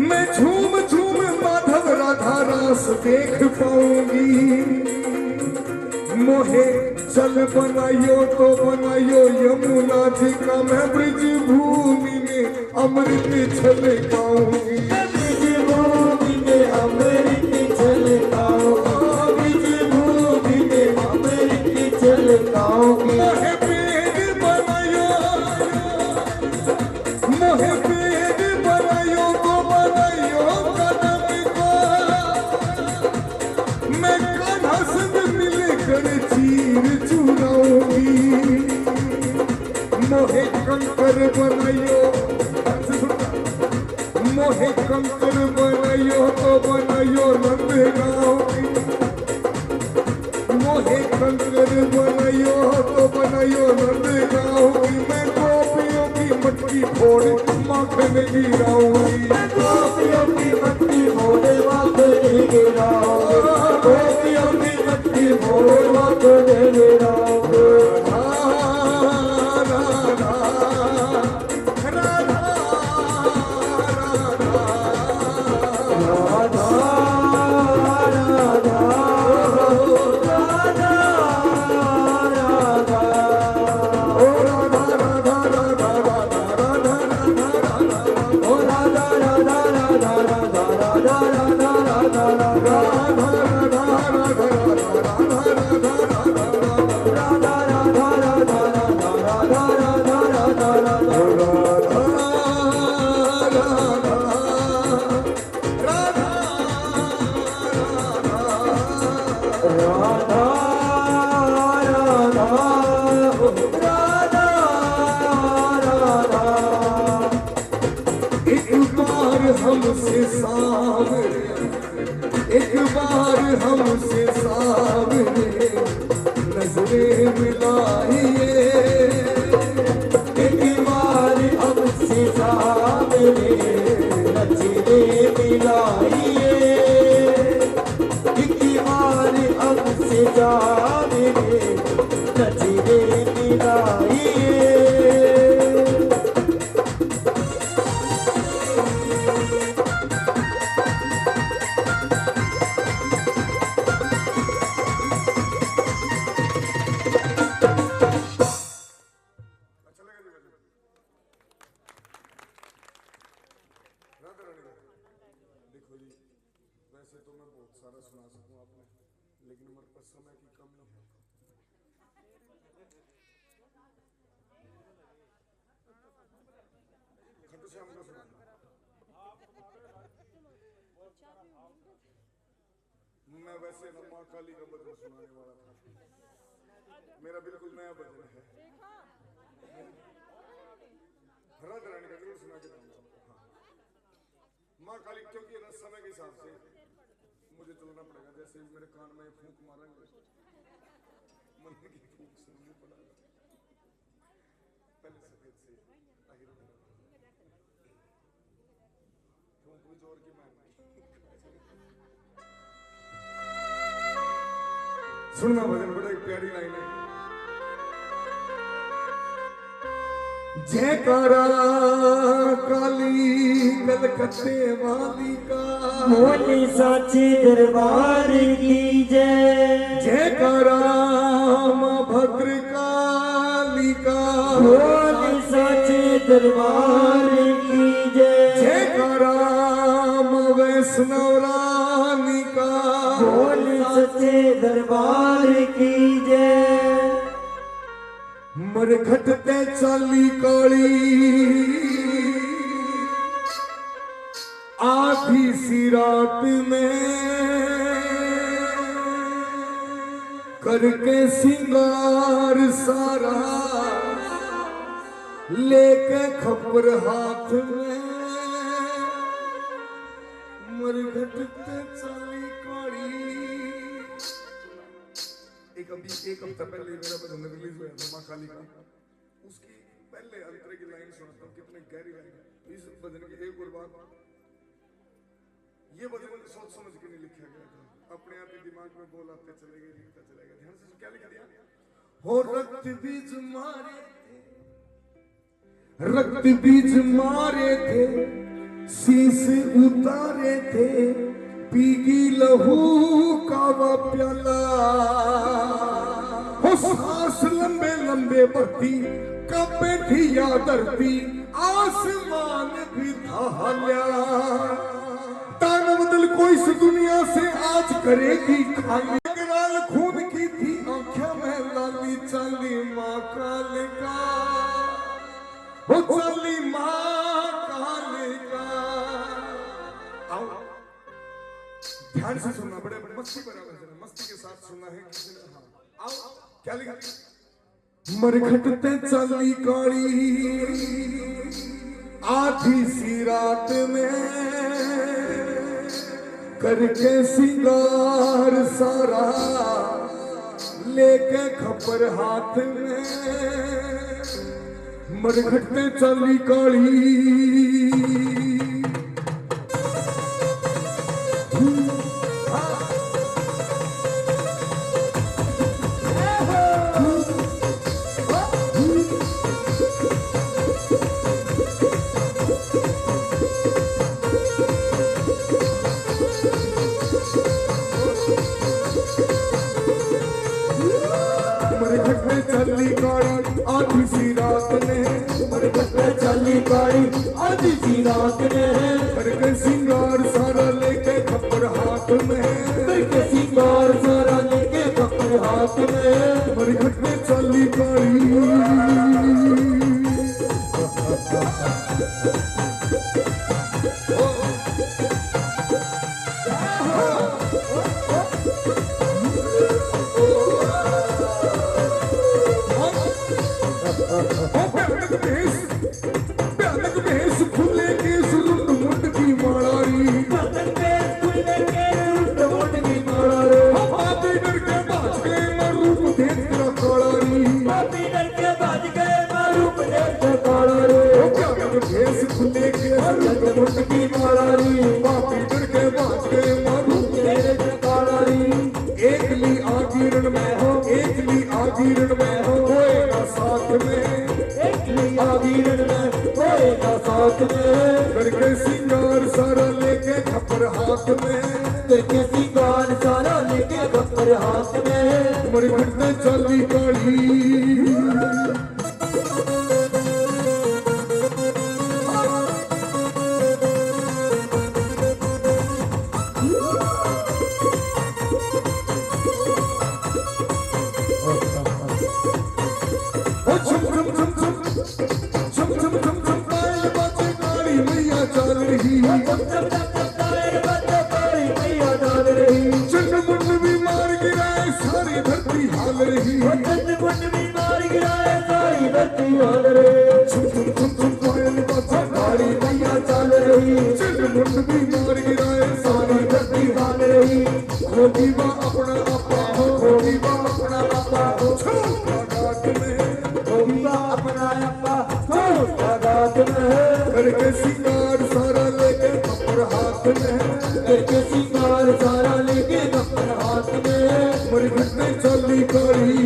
[SPEAKER 1] मैं झूम झूम माधव राधा रास देख पाऊंगी। मोहे चल बनायो तो बनायो यमुना जी का मैं ब्रिज भूमि में अमृत छलकाऊंगी।
[SPEAKER 2] ब्रिज भूमि में अमृत छलकाऊंगी, ब्रिज भूमि में अमृत छलकाऊंगी।
[SPEAKER 1] मोहे पेड़ बनायो, मोहे पेड़ बनायो तो बनायो कदम को, मैं कान्हा संग मिलकर चीर चुराऊंगी। मोहे कंकर बनायो, मोहे कंकर बनायो तो बनायो नंदगांव की, मोहे कंकर बनायो तो बनायो नंदगांव की, मैं गोपियों की मटकी फोड़ माखन गिराऊंगी।
[SPEAKER 2] गोपियों की मटकी फोड़ माखन गिराऊंगी, गोपियों की मटकी फोड़ माखन गिराऊंगी।
[SPEAKER 1] हमसे सावरे, एक बार हमसे सावरे नजरें मिलाइए,
[SPEAKER 2] एक बार हमसे सावरे नजरें मिलाइए, एक बार हमसे सावरे नजरें मिलाइए।
[SPEAKER 1] देखो जी, वैसे तो मैं बहुत सारा सुना सकूं आपने, लेकिन मेरे पास समय की कमी है। खट्टू श्याम का सुना, मैं वैसे ना माँ काली का भजन सुनाने वाला था, मेरा बिल्कुल नया भजन है। राधा रानी का जरूर सुना के दूंगा। माँ काली, क्योंकि ना समय के हिसाब से मुझे चलना पड़ेगा, जैसे मेरे कान में फूंक मारेंगे मन की फूंक सुननी पड़ेगा। पहले सफेद से आखिर फूंक भी जोर की मारनी। सुनना भजन, बड़ा एक प्यारी लाइन है। जयकारा काली कलकत्ते वाली का,
[SPEAKER 2] बोली साची दरबार की जय।
[SPEAKER 1] जयकारा मां भद्र काली का,
[SPEAKER 2] बोली साची दरबार की जय।
[SPEAKER 1] जयकारा मां वैष्णव रानी का,
[SPEAKER 2] बोली सच्चे दरबार की जय।
[SPEAKER 1] मरघट ते चाली काली आधी सी रात में करके सिंगार सारा लेके खपर हाथ में, मरघट ते चाली काली एक हफ्ता पहले मेरा भजन रिलीज हुआ था माँ काली का, उसकी पहले अंतरे की लाइन सुनाता हूँ, कितने गहरी लाइन है इस भजन की। एक और बात, ये भजन सोच समझ के नहीं लिखा गया था, अपने आप ही दिमाग में बोल आते चले गए, लिखता चले गए। ध्यान से क्या लिख दिया? हो रक्त बीज मारे थे, रक्त बीज मारे थे, शीश उतारे थे, पीगी लहू का वो प्याला, हो सांस लंबे लंबे भरती, कपे थी या धरती, आसमान भी था हल्या। तानव दिल को इस दुनिया से आज करेगी खाली, लाल खून की थी आंखें में लाली चाली माँ काल का, हो चाली माँ काल का। आओ ध्यान से सुनना, बड़े मस्ती बराबर है, मस्ती के साथ सुनना है। हाँ आओ क्या लिखा? मरघटते चाली काली आधी सी रात में, करके सिंगार सारा लेके खपर हाथ में, मरघटते चाली काली आधी सी रात ने, मरघटते चाली काली आधी सी रात ने, करके सिंगार सारा लेके खपर हाथ में, करके सिंगार सारा लेके खपर हाथ में, मरघटते चाली काली। भयानक भेष खुले केस रुंड मुंड की मालारी, पापी डर के बाज गए मैं रूप देख तेरा काला री, भयानक भेष खुले केस रुंड मुंड की मालारी, पापी डर के बाज गए मैं रूप देख तेरा काला री। एक ली आगिरण में हो, एक ली आगिरण में हो, होएगा साथ में, आगिरण में होएगा साथ में, करके सिंगार सारा लेके खपर हाथ में, करके सिंगार सारा लेके खपर हाथ में, मरघटते चाली काली। चंद्रमुंड भी मार गिराए सारी धरती हाल रही, चंद्रमुंड भी मार गिराए सारी धरती हाल रही, छुम छुम छुम छुम कोयल बजा गाड़ी मैया चल रही, चंद्रमुंड भी मार गिराए सारी धरती हाल रही। खोटी बा अपना आपा हो, खोटी बा अपना आपा हो, छोटा घाट में, खोटी बा अपना आपा छोटा घाट में, करके सिंगार सारा लेके खपर हाथ में, करके सिंगार सारा लेके खपर हाथ में, मरघटते चाली काली।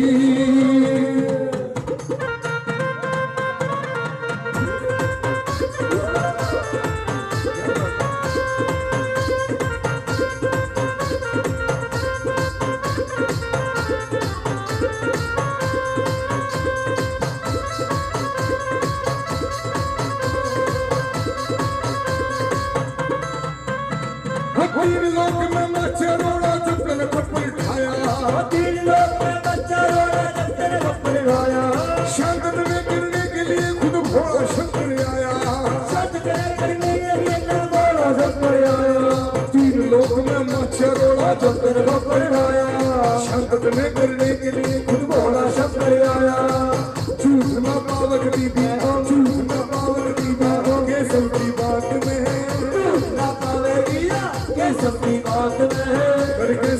[SPEAKER 1] तीन लोक में बच्चा रोड़ा चप्पल खप्पर खाया, तीन लोक में बच्चा रोड़ा चप्पल खप्पर खाया, शंकर में गिरने के लिए खुद भोला शंकर आया, शंकर करने के लिए भोला शंकर आया। तीन लोक में बच्चा रोड़ा चप्पल खप्पर खाया, शंकर में गिरने के लिए खुद भोला शंकर आया। झूठ ना पावक दीदी, झूठ ना पावक दीदी, केसव की बात में, झूठ ना पावे दिया केसव की बात में, करके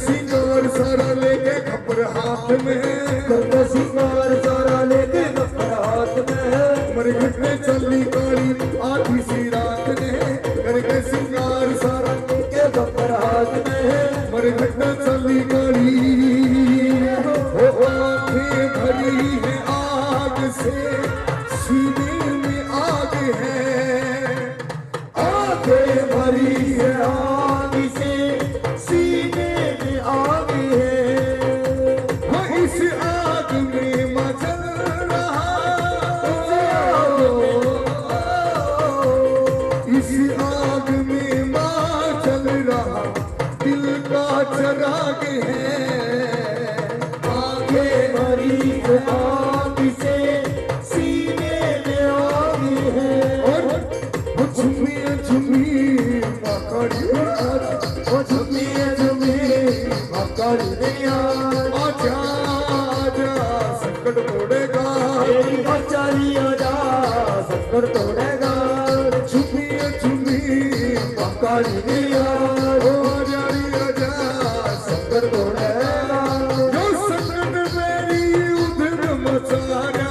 [SPEAKER 1] सरकार सारा
[SPEAKER 2] के बकर हाथ में
[SPEAKER 1] मरघट चली गाड़ी हो आंखें भरी है आग से सीने में आग है
[SPEAKER 2] आंखें भरी है आग से सीने में आग है
[SPEAKER 1] हाँ इस आग में मचल रहा इस आग में मचल रहा दिल का चराग है
[SPEAKER 2] आंखें भरी है आग से सीने में आग है
[SPEAKER 1] और झुमी झुमी पकड़ी
[SPEAKER 2] वो झुमी झुमी मकर दिया
[SPEAKER 1] आजा आजा संकट मोड़ेगा
[SPEAKER 2] तेरी बचारी आजा संकर तोड़ेगा
[SPEAKER 1] झुमी झुमी
[SPEAKER 2] मकर दिया
[SPEAKER 1] ओ जारी आजा
[SPEAKER 2] संकर तोड़ेगा
[SPEAKER 1] जो संकट मेरी उधर मचाया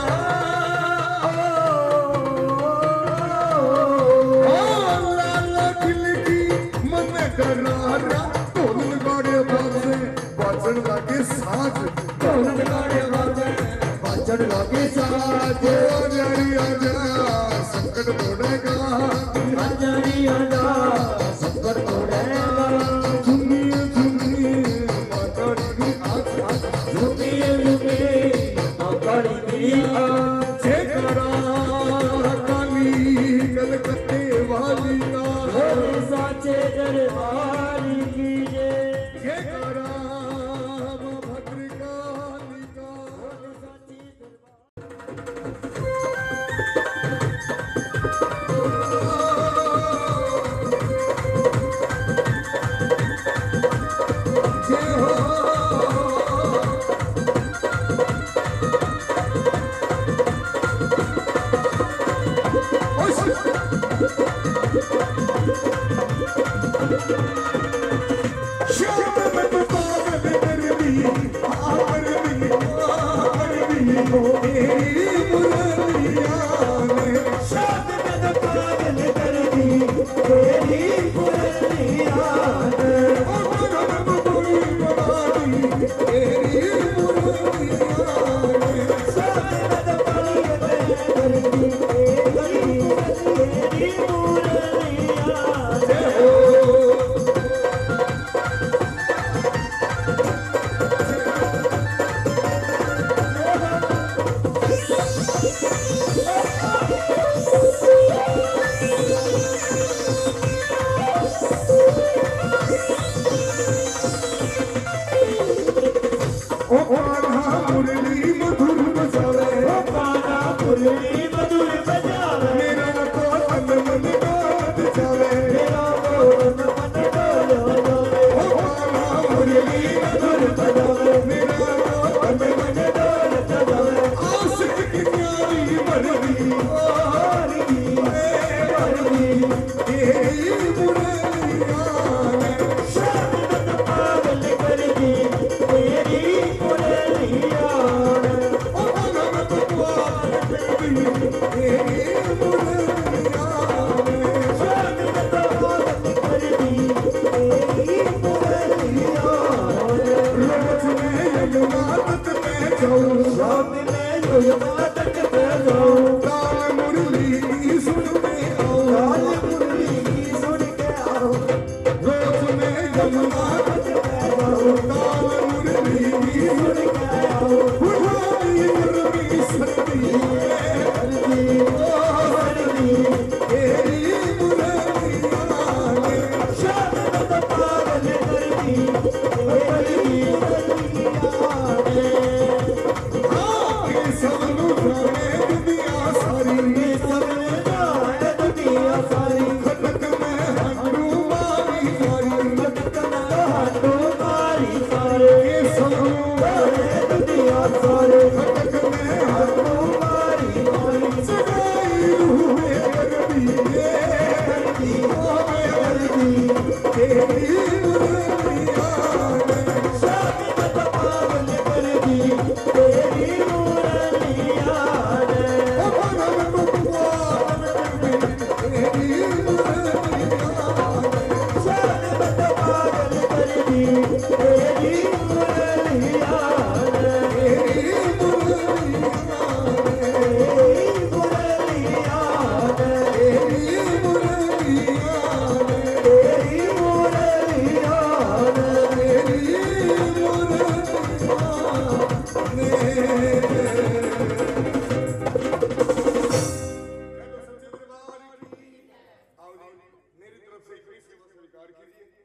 [SPEAKER 1] लाला खिलकी मन डरारा ढोल गाड़े बाजे बाजन लागे साज
[SPEAKER 2] ढोल गाड़े बाजे बाजन लगे साथ
[SPEAKER 1] ओ जारी आजा संकट मोड़ेगा
[SPEAKER 2] बचारी आजा संकर तोड़ेगा
[SPEAKER 1] झुमी झुमी पकड़ी आजा
[SPEAKER 2] झुमी झुमी मकर दिया
[SPEAKER 1] जयकारा काली कलकत्ते वाली का
[SPEAKER 2] होली साचे दरबार की जय
[SPEAKER 1] जयकारा भद्रकाली का
[SPEAKER 2] होली साचे दरबार
[SPEAKER 1] जय हो श्याम में तो पागल कर दी आकर दी हो मेरी मुरलिया ने
[SPEAKER 2] शाद में तो पागल कर दी तेरी पुरनिया
[SPEAKER 1] कोई बना दी तेरी मुरलिया ने
[SPEAKER 2] शाद में तो पागल कर दी तेरी पुरनिया
[SPEAKER 1] जय हो ओ कान्हा मुरली मधुर बजावे
[SPEAKER 2] काना पुरनी मधुर बजावे
[SPEAKER 1] मेरा तो तन मन गात जावे
[SPEAKER 2] मेरा मोहन मन डोलो डोले
[SPEAKER 1] ओ कान्हा मुरली
[SPEAKER 2] मधुर बजावे
[SPEAKER 1] मेरा तो तन मन
[SPEAKER 2] डोल बजावे
[SPEAKER 1] आशिक की प्यारी मरदी
[SPEAKER 2] हरगी हरगी
[SPEAKER 1] तेरी मुरलिया ने
[SPEAKER 2] शाद में तो पागल कर दी तेरी पुरनिया
[SPEAKER 1] ओ कान्हा तो पागल तेरी मुरलिया ने
[SPEAKER 2] शाद में तो पागल कर दी तेरी पुरनिया
[SPEAKER 1] रोज में यमुना तट में जाऊं
[SPEAKER 2] शाम में जो तक पे जाऊं
[SPEAKER 1] काल मुरली सुन के आऊं
[SPEAKER 2] लाल मुरली सुन के आओ
[SPEAKER 1] रोज में यमुना तट काल मुरली
[SPEAKER 2] सुन के आओ
[SPEAKER 1] बुढ़ाई गर्मी सर्दी
[SPEAKER 2] हरगी हरगी
[SPEAKER 1] तेरी मुरलिया ने
[SPEAKER 2] शाद में तो पागल कर दी तेरी पुरनिया
[SPEAKER 1] आके सब जाने दुनिया सारी
[SPEAKER 2] सब जान दुनिया सारी
[SPEAKER 1] खटक में हंडू मारी मारी
[SPEAKER 2] कना हाथों मारी सारे
[SPEAKER 1] ये सब
[SPEAKER 2] दुनिया सारे
[SPEAKER 1] खटक में हंडू
[SPEAKER 2] मारी मारी
[SPEAKER 1] सगाई रूहे गर्मी
[SPEAKER 2] हरगी
[SPEAKER 1] हरदी तेरी मुरलिया ने
[SPEAKER 2] शाद में तो पागल कर दी तेरी पुरनिया
[SPEAKER 1] ओ भगवान को तेरी मुरलिया ने कीजिए।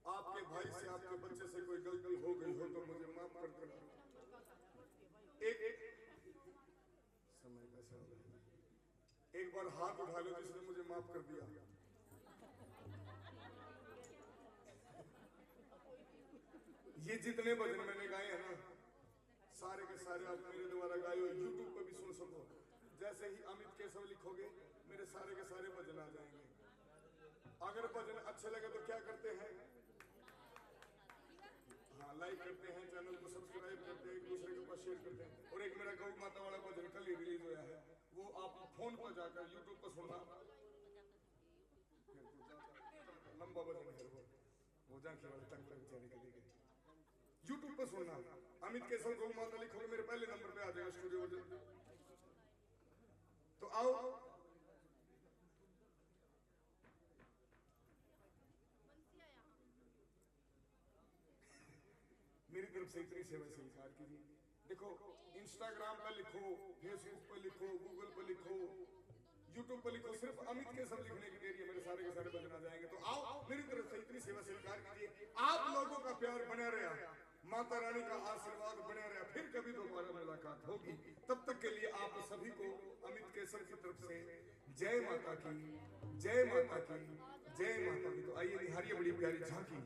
[SPEAKER 1] आपके भाई से, आपके बच्चे से कोई गलती हो गई हो तो मुझे माफ कर देना। एक समय का समय एक बार हाथ उठा लो जिसने मुझे माफ कर दिया। ये जितने भजन मैंने गाए हैं ना, सारे के सारे आप मेरे द्वारा गाए हो, यूट्यूब पे भी सुन सको। जैसे ही अमित केशव लिखोगे मेरे सारे के सारे भजन आ जाएंगे। अगर भजन अच्छे लगे तो क्या करते हैं? हाँ, लाइक करते हैं, चैनल को सब्सक्राइब करते हैं, एक दूसरे के पास शेयर करते हैं। और एक मेरा गौ माता वाला भजन कल ही रिलीज हुआ है, वो आप फोन पर जाकर यूट्यूब पर सुनना। लंबा भजन है वो जाके वाले तक बेचारे के लिए यूट्यूब पर सुनना। अमित केशव गौ माता लिखोगे मेरे पहले नंबर पे आ जाएगा स्टूडियो भजन। तो आओ, मेरी तरफ से इतनी सेवा स्वीकार कीजिए। देखो, इंस्टाग्राम पे लिखो, फेसबुक पे लिखो, गूगल पे लिखो, यूट्यूब पे लिखो, सिर्फ अमित केशव लिखने की देरी है, मेरे सारे के सारे भजन आ जाएंगे। तो आओ, मेरी तरफ से इतनी सेवा स्वीकार कीजिए। आप लोगों का प्यार बना रहा, माता रानी का आशीर्वाद बना रहा, फिर कभी दोबारा मुलाकात होगी। तब तक के लिए आप सभी को अमित केशव की तरफ से जय माता की, जय माता की, जय माता की। तो आइए निहारिए बड़ी प्यारी झांकी।